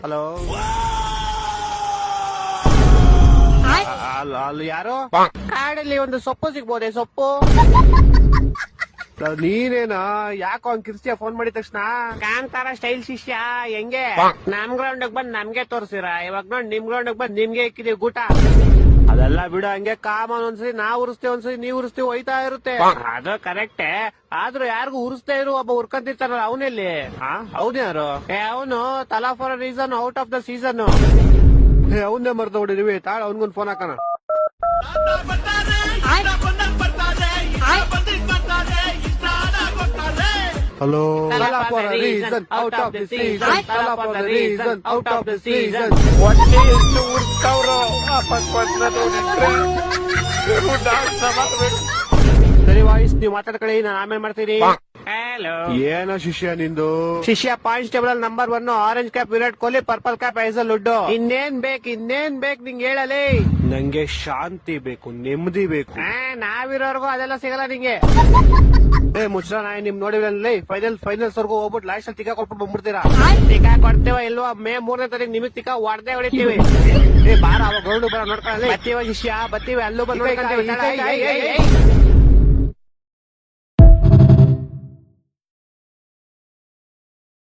Hello ಅಲ್ಲಿ ಯಾರು? ಕಾಡಲ್ಲಿ ಒಂದು ಸೊಪ್ಪು ಸಿಗ್ಬೋದೆ? ಸೊಪ್ಪು ನೀನೇನಾ? ಯಾಕೋ ಅವ್ನ್ ಕಿರ್ಸ್ತಿಯ ಫೋನ್ ಮಾಡಿದ ತಕ್ಷಣ? ಕಾಂತಾರ ಸ್ಟೈಲ್ ಶಿಷ್ಯ ಹೆಂಗೆ ನಮ್ ಗ್ರೌಂಡ್ ಬಂದ್ ನಮ್ಗೆ ತೋರ್ಸಿರ, ಇವಾಗ ನೋಡಿ ನಿಮ್ ಗ್ರೌಂಡ್ ಬಂದ್ ನಿಮ್ಗೆ ಇಕ್ಕಿದೀವಿ ಗೂಟ. ಅದೆಲ್ಲ ಬಿಡು, ಹಂಗೆ ಕಾಮನ್ ಒಂದ್ಸರಿ ನಾವ್ ಉರಿಸ್ತೀವಿ, ಒಂದ್ಸರಿ ನೀವ್ ಉರಿಸ್ತೀವಿ, ಹೋಯ್ತಾ ಇರುತ್ತೆ. ಅದು ಕರೆಕ್ಟೇ, ಆದ್ರೂ ಯಾರಿಗೂ ಉರಿಸ್ತಾ ಇರು, ಒಬ್ಬ ಉರ್ಕಂತಿರ್ತಾರಲ್ಲ ಅವನೆಲ್ಲಿ? ಅವನ್ಯಾರು? ಅವನು Thala for reason out of the season. ಅವನ್ನೇ ಮರ್ತ ಹೊಡಿದೀವಿ, ತಾಳ ಅವನ್ಗೊಂದು ಫೋನ್ ಹಾಕೋಣ. Hello, Thala for reason out of the season, Thala for reason out of the season. ಒಟ್ಟೆ ಎಷ್ಟು ಉರ್ಸ್ಕವ್ರು ಸರಿ ವಾಯ್ಸ್, ನೀವು ಮಾತಾಡ್ಕೊಳ್ಳಿ, ನಾನು ಆಮೇಲೆ ಮಾಡ್ತೀನಿ. ಹಲೋ, ಏನೋ ಶಿಷ್ಯ ನಿಂದು? ಶಿಷ್ಯ ಕಾನ್ಸ್ಟೇಬಲ್ ಅಲ್ಲಿ number 1, orange cap Virat Kohli, purple cap Hazlewood. ಇನ್ನೇನ್ ಬೇಕು ನಿಂಗೆ ಹೇಳಲಿ? ನಂಗೆ ಶಾಂತಿ ಬೇಕು, ನೆಮ್ಮದಿ ಬೇಕು. ನಾವಿರೋರ್ಗು ಅದೆಲ್ಲ ಸಿಗಲ್ಲ ನಿಂಗೆ. ಮುಚ್ರ ನಾಯಿ, ನಿಮ್ ನೋಡಿಲ್ಲ ಫೈನಲ್ಸ್ ವರ್ಗು ಹೋಗ್ಬಿಟ್ಟು ಲಾಸ್ಟ್ ಅಲ್ಲಿ ತಿಕ್ಕ ಕೊಟ್ಬಿಟ್ಟು ಬಂದ್ಬಿಡ್ತೀರಾ. ತಿಕ್ಕ ಕೊಡ್ತೇವ ಇಲ್ವಾ? ಮೇ 3ನೇ ತಾರೀಕು ನಿಮಗ್ ತಿಕ್ಕ ಹೊಡೆದೇ ಹೊಡಿತೀವಿ. ಬಾರ ಅವಾಗ ಗ್ರೌಂಡ್ ಬರ ನೋಡ್ಕೊಳ್ಳಿ. ಬತ್ತೀವ ಶಿಷ್ಯ, ಬತ್ತೀವಿ, ಅಲ್ಲೂ ಬಂದು ನೋಡ್ಕೊಂತೀವಿ.